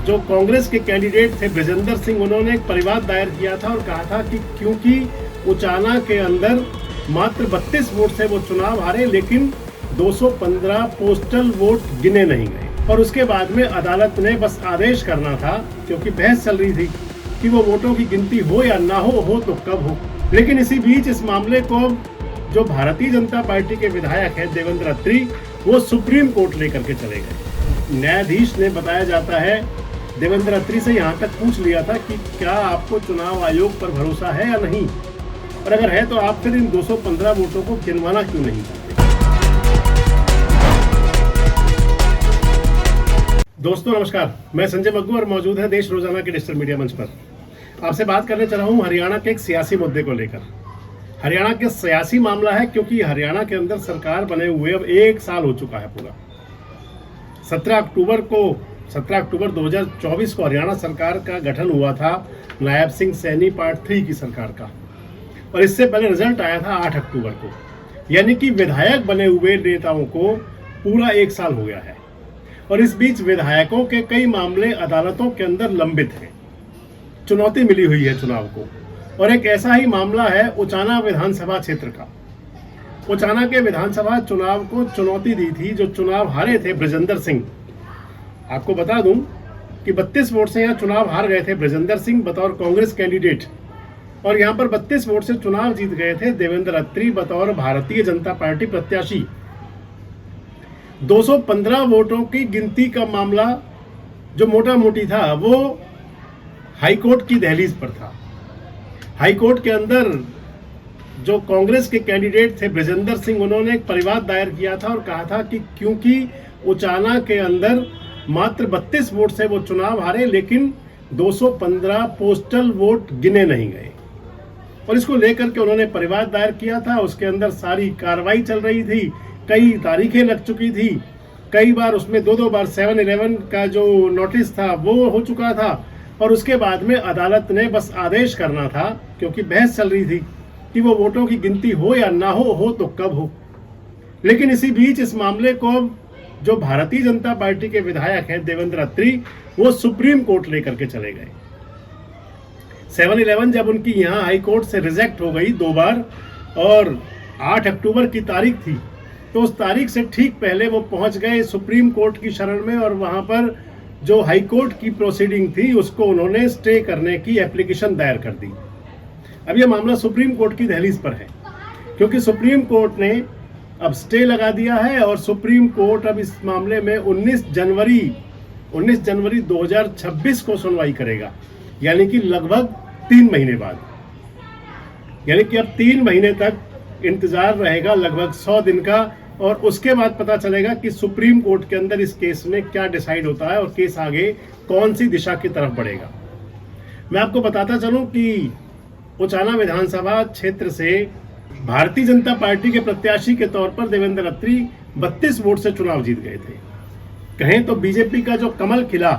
जो कांग्रेस के कैंडिडेट थे ब्रजेंद्र सिंह, उन्होंने एक परिवाद दायर किया था और कहा था कि क्योंकि उचाना के अंदर मात्र 32 वोट से वो चुनाव हारे, लेकिन 215 पोस्टल वोट गिने नहीं गए। और उसके बाद में अदालत ने बस आदेश करना था, क्योंकि बहस चल रही थी कि वो वोटों की गिनती हो या ना हो तो कब हो। लेकिन इसी बीच इस मामले को जो भारतीय जनता पार्टी के विधायक हैं देवेंद्र अत्री, वो सुप्रीम कोर्ट लेकर के चले गए। न्यायाधीश ने, बताया जाता है, देवेंद्र अत्री से यहाँ तक पूछ लिया था कि क्या आपको चुनाव आयोग पर भरोसा है या नहीं, और अगर है तो आप फिर इन 215 वोटों को गिनवाना क्यों नहीं चाहते। दोस्तों नमस्कार, मैं संजय मग्गू और मौजूद है देश रोजाना के डिजिटल मीडिया मंच पर। आपसे बात करने चला हूँ हरियाणा के एक सियासी मुद्दे को लेकर। हरियाणा के सियासी मामला है, क्योंकि हरियाणा के अंदर सरकार बने हुए अब 1 साल हो चुका है पूरा। 17 अक्टूबर 2024 को हरियाणा सरकार का गठन हुआ था, नायब सिंह सैनी पार्ट 3 की सरकार का, और इससे पहले रिजल्ट आया था 8 अक्टूबर को। यानी कि विधायक बने हुए नेताओं को पूरा 1 साल हो गया है, और इस बीच विधायकों के कई मामले अदालतों के अंदर लंबित हैं। चुनौती मिली हुई है चुनाव को, और एक ऐसा ही मामला है उचाना विधानसभा क्षेत्र का। उचाना के विधानसभा चुनाव को चुनौती दी थी जो चुनाव हारे थे ब्रजेंद्र सिंह। आपको बता दूं कि 32 वोट से यहाँ चुनाव हार गए थे ब्रजेंद्र सिंह बतौर कांग्रेस कैंडिडेट, और यहाँ पर 32 वोट से चुनाव जीत गए थे देवेंद्र अत्री बतौर भारतीय जनता पार्टी प्रत्याशी। 215 वोटों की गिनती का मामला जो मोटा मोटी था, वो हाईकोर्ट की दहलीज पर था। हाईकोर्ट के अंदर जो कांग्रेस के कैंडिडेट थे ब्रजेंद्र सिंह, उन्होंने एक परिवाद दायर किया था और कहा था कि क्योंकि उचाना के अंदर मात्र 32 वोट से वो चुनाव हारे, लेकिन 215 पोस्टल वोट गिने नहीं गए, और इसको लेकर के उन्होंने परिवाद दायर किया था। उसके अंदर सारी कार्रवाई चल रही थी, कई तारीखें लग चुकी थी, कई बार उसमें दो बार 7-11 का जो नोटिस था वो हो चुका था, और उसके बाद में अदालत ने बस आदेश करना था, क्योंकि बहस चल रही थी कि वो वोटों की गिनती हो या ना हो तो कब हो। लेकिन इसी बीच इस मामले को जो भारतीय जनता पार्टी के विधायक हैं देवेंद्र अत्री, वो सुप्रीम कोर्ट लेकर के चले गए। 7-11 जब उनकी यहाँ हाई कोर्ट से रिजेक्ट हो गई 2 बार, और 8 अक्टूबर की तारीख थी, तो उस तारीख से ठीक पहले वो पहुंच गए सुप्रीम कोर्ट की शरण में, और वहां पर जो हाई कोर्ट की प्रोसीडिंग थी उसको उन्होंने स्टे करने की एप्लीकेशन दायर कर दी। अब यह मामला सुप्रीम कोर्ट की दहलीज पर है, क्योंकि सुप्रीम कोर्ट ने अब स्टे लगा दिया है, और सुप्रीम कोर्ट अब इस मामले में 19 जनवरी 2026 को सुनवाई करेगा, यानी कि लगभग 3 महीने बाद। यानी कि अब 3 महीने तक इंतजार रहेगा, लगभग 100 दिन का, और उसके बाद पता चलेगा कि सुप्रीम कोर्ट के अंदर इस केस में क्या डिसाइड होता है और केस आगे कौन सी दिशा की तरफ बढ़ेगा। मैं आपको बताता चलूं कि उचाना विधानसभा क्षेत्र से भारतीय जनता पार्टी के प्रत्याशी के तौर पर देवेंद्र अत्री 32 वोट से चुनाव जीत गए थे। कहें तो बीजेपी का जो कमल खिला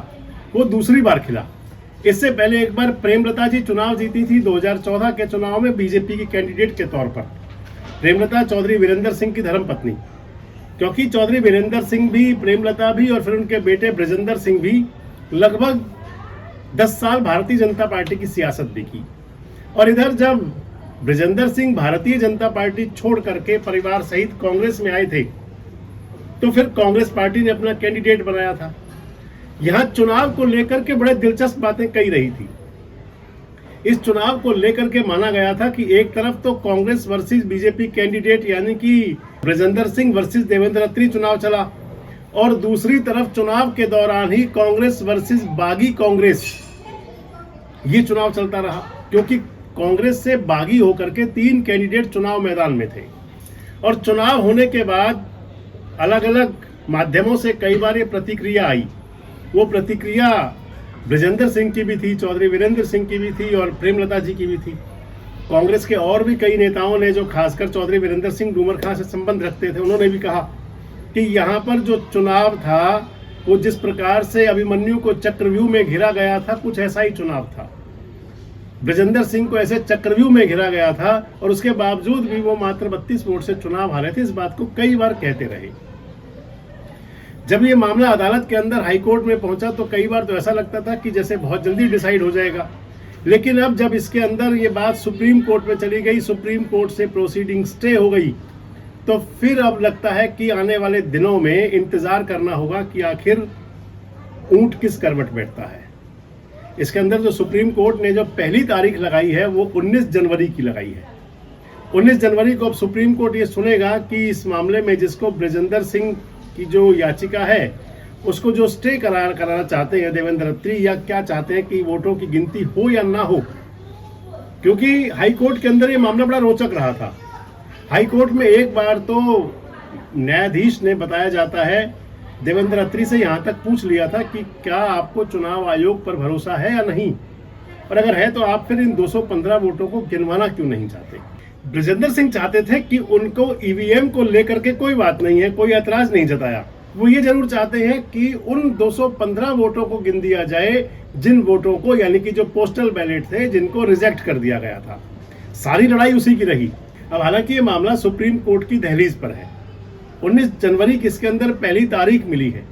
वो दूसरी बार खिला। इससे पहले एक बार प्रेमलता जी चुनाव जीती थी 2014 के चुनाव में बीजेपी की कैंडिडेट के तौर पर। प्रेमलता चौधरी वीरेंद्र सिंह की धर्मपत्नी, क्योंकि चौधरी वीरेंद्र सिंह भी, प्रेमलता भी और फिर उनके बेटे ब्रजेंद्र सिंह भी लगभग 10 साल भारतीय जनता पार्टी की सियासत भी की। और इधर जब ब्रजेंद्र सिंह भारतीय जनता पार्टी छोड़ करके परिवार सहित कांग्रेस में आए थे, तो फिर कांग्रेस पार्टी ने अपना कैंडिडेट बनाया था। यहां चुनाव को लेकर के बड़े दिलचस्प बातें कही रही थी। इस चुनाव को लेकर के माना गया था कि एक तरफ तो कांग्रेस वर्सेस बीजेपी कैंडिडेट, यानी कि ब्रजेंद्र सिंह वर्सेस देवेंद्र अत्री चुनाव चला, और दूसरी तरफ चुनाव के दौरान ही कांग्रेस वर्सेस बागी कांग्रेस ये चुनाव चलता रहा, क्योंकि कांग्रेस से बागी होकर के 3 कैंडिडेट चुनाव मैदान में थे। और चुनाव होने के बाद अलग अलग माध्यमों से कई बार ये प्रतिक्रिया आई। वो प्रतिक्रिया ब्रजेंद्र सिंह की भी थी, चौधरी वीरेंद्र सिंह की भी थी, और प्रेमलता जी की भी थी। कांग्रेस के और भी कई नेताओं ने, जो खासकर चौधरी वीरेंद्र सिंह डूमर खां से संबंध रखते थे, उन्होंने भी कहा कि यहाँ पर जो चुनाव था वो जिस प्रकार से अभिमन्यु को चक्रव्यूह में घिरा गया था, कुछ ऐसा ही चुनाव था। ब्रजेंद्र सिंह को ऐसे चक्रव्यूह में घिरा गया था, और उसके बावजूद भी वो मात्र 32 वोट से चुनाव हारे थे। इस बात को कई बार कहते रहे। जब ये मामला अदालत के अंदर हाई कोर्ट में पहुंचा तो कई बार तो ऐसा लगता था कि जैसे बहुत जल्दी डिसाइड हो जाएगा, लेकिन अब जब इसके अंदर ये बात सुप्रीम कोर्ट में चली गई, सुप्रीम कोर्ट से प्रोसीडिंग स्टे हो गई, तो फिर अब लगता है कि आने वाले दिनों में इंतजार करना होगा कि आखिर ऊंट किस करवट बैठता है। इसके अंदर जो सुप्रीम कोर्ट ने जो पहली तारीख लगाई है वो 19 जनवरी की लगाई है। 19 जनवरी को अब सुप्रीम कोर्ट ये सुनेगा कि इस मामले में जिसको ब्रजेंद्र सिंह की जो याचिका है उसको जो स्टे कराना चाहते हैं देवेंद्र अत्री, या क्या चाहते हैं कि वोटों की गिनती हो या ना हो, क्योंकि हाई कोर्ट के अंदर ये मामला बड़ा रोचक रहा था। हाई कोर्ट में एक बार तो न्यायाधीश ने, बताया जाता है, देवेंद्र अत्री से यहाँ तक पूछ लिया था कि क्या आपको चुनाव आयोग पर भरोसा है या नहीं, और अगर है तो आप फिर इन 215 वोटों को गिनवाना क्यों नहीं चाहते। ब्रजेंद्र सिंह चाहते थे कि उनको ईवीएम को लेकर के कोई बात नहीं है, कोई ऐतराज नहीं जताया, वो ये जरूर चाहते हैं कि उन 215 वोटों को गिन दिया जाए जिन वोटों को, यानी कि जो पोस्टल बैलेट थे, जिनको रिजेक्ट कर दिया गया था। सारी लड़ाई उसी की रही। अब हालांकि ये मामला सुप्रीम कोर्ट की दहलीज पर है। 19 जनवरी की इसके अंदर पहली तारीख मिली है।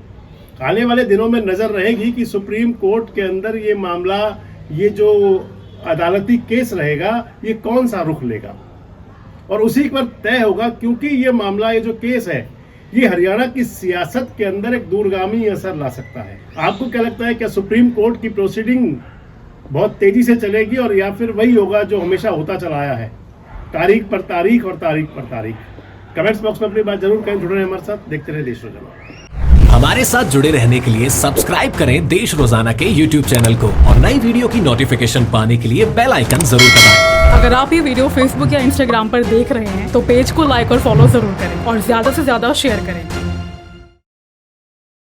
आने वाले दिनों में नजर रहेगी कि सुप्रीम कोर्ट के अंदर ये मामला, ये जो अदालती केस रहेगा, ये कौन सा रुख लेगा, और उसी पर तय होगा, क्योंकि ये मामला, ये जो केस है, ये हरियाणा की सियासत के अंदर एक दूरगामी असर ला सकता है। आपको क्या लगता है, क्या सुप्रीम कोर्ट की प्रोसीडिंग बहुत तेजी से चलेगी, और या फिर वही होगा जो हमेशा होता चला आया है, तारीख पर तारीख और तारीख पर तारीख? कमेंट्स बॉक्स में अपनी बात जरूर करें। जुड़े रहें हमारे साथ, देखते रहे देश रोजाना। हमारे साथ जुड़े रहने के लिए सब्सक्राइब करें देश रोजाना के YouTube चैनल को, और नई वीडियो की नोटिफिकेशन पाने के लिए बेल आइकन जरूर दबाएं। अगर आप ये वीडियो फेसबुक या इंस्टाग्राम पर देख रहे हैं तो पेज को लाइक और फॉलो जरूर करें और ज्यादा से ज्यादा शेयर करें।